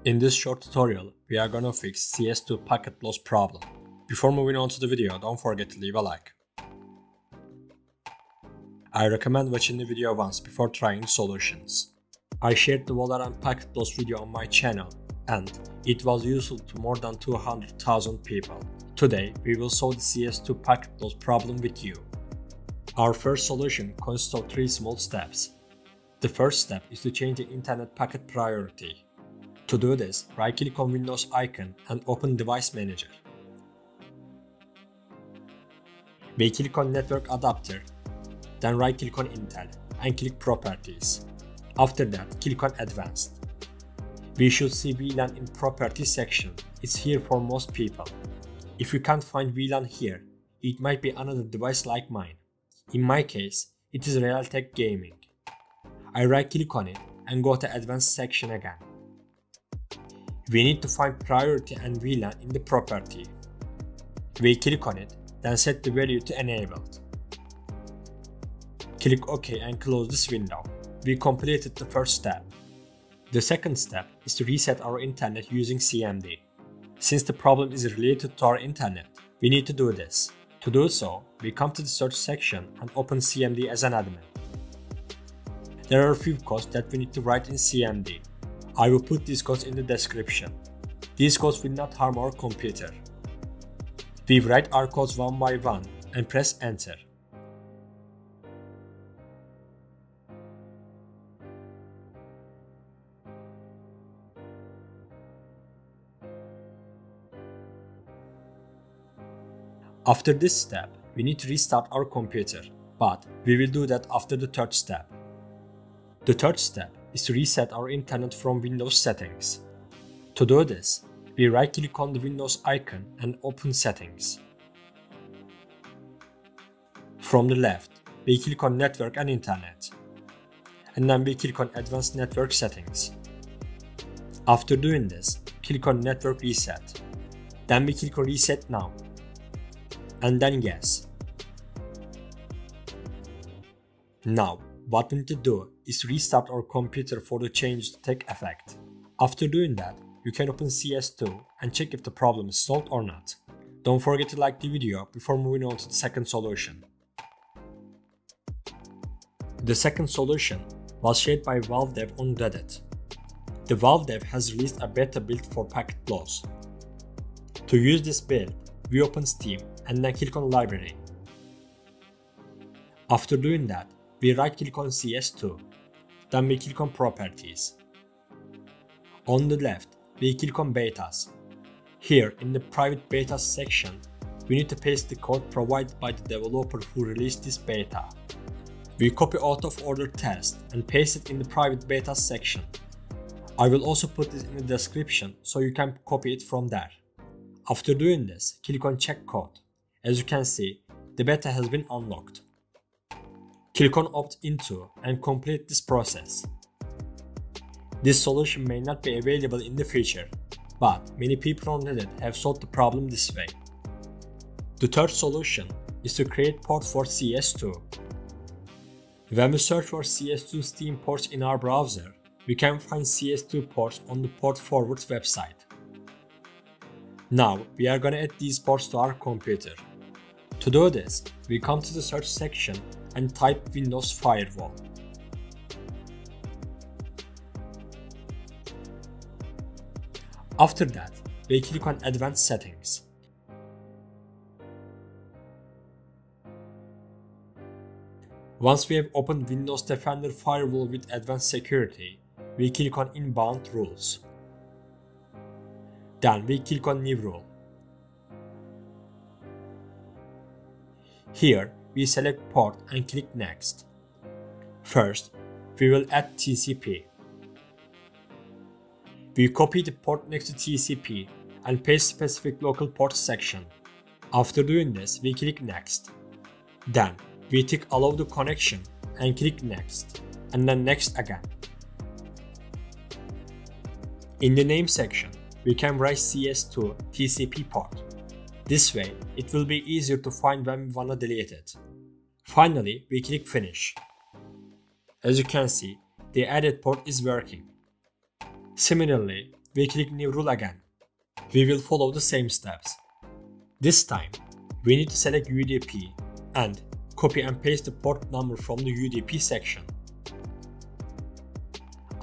In this short tutorial, we are gonna fix CS2 packet loss problem. Before moving on to the video, don't forget to leave a like. I recommend watching the video once before trying solutions. I shared the Valorant packet loss video on my channel and it was useful to more than 200,000 people. Today, we will solve the CS2 packet loss problem with you. Our first solution consists of 3 small steps. The first step is to change the internet packet priority. To do this, right-click on Windows icon and open Device Manager. We click on Network Adapter, then right-click on Intel and click Properties. After that, click on Advanced. We should see VLAN in Properties section. It's here for most people. If you can't find VLAN here, it might be another device like mine. In my case, it is Realtek Gaming. I right-click on it and go to Advanced section again. We need to find priority and VLAN in the property. We click on it, then set the value to enabled. Click OK and close this window. We completed the first step. The second step is to reset our internet using CMD. Since the problem is related to our internet, we need to do this. To do so, we come to the search section and open CMD as an admin. There are a few codes that we need to write in CMD. I will put these codes in the description. These codes will not harm our computer. We write our codes one by one and press enter. After this step, we need to restart our computer, but we will do that after the third step. The third step is to reset our internet from Windows settings. To do this, we right-click on the Windows icon and open Settings. From the left, we click on Network and Internet, and then we click on Advanced Network Settings. After doing this, click on Network Reset. Then we click on Reset Now, and then Yes. Now, what we need to do is restart our computer for the change to take effect. After doing that, you can open CS2 and check if the problem is solved or not. Don't forget to like the video before moving on to the second solution. The second solution was shared by Valve Dev on Reddit. The Valve Dev has released a beta build for packet loss. To use this build, we open Steam and then click on Library. After doing that, we right-click on CS2, then we click on Properties. On the left, we click on Betas. Here, in the Private Betas section, we need to paste the code provided by the developer who released this beta. We copy outofordertest and paste it in the Private Betas section. I will also put this in the description so you can copy it from there. After doing this, click on Check Code. As you can see, the beta has been unlocked. Click on Opt-Into and complete this process. This solution may not be available in the future, but many people on Reddit have solved the problem this way. The third solution is to create port for CS2. When we search for CS2 Steam ports in our browser, we can find CS2 ports on the Port Forward website. Now, we are gonna add these ports to our computer. To do this, we come to the search section and type Windows Firewall. After that, we click on Advanced Settings. Once we have opened Windows Defender Firewall with Advanced Security, we click on Inbound Rules. Then we click on New Rule. Here, we select Port and click Next. First, we will add TCP. We copy the port next to TCP and paste specific local port section. After doing this, we click Next. Then, we tick Allow the connection and click Next, and then Next again. In the name section, we can write CS2 TCP port. This way, it will be easier to find when we wanna delete it. Finally, we click Finish. As you can see, the added port is working. Similarly, we click New Rule again. We will follow the same steps. This time, we need to select UDP and copy and paste the port number from the UDP section.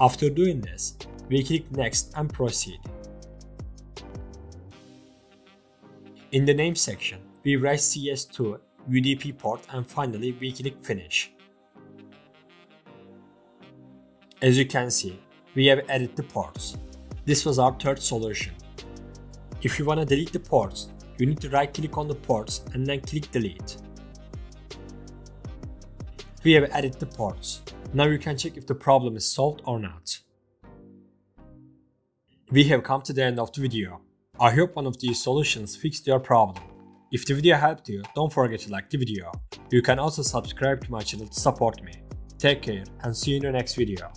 After doing this, we click Next and Proceed. In the name section, we write CS2 UDP port and finally we click Finish. As you can see, we have added the ports. This was our third solution. If you want to delete the ports, you need to right click on the ports and then click Delete. We have added the ports. Now you can check if the problem is solved or not. We have come to the end of the video. I hope one of these solutions fixed your problem. If the video helped you, don't forget to like the video. You can also subscribe to my channel to support me. Take care and see you in the next video.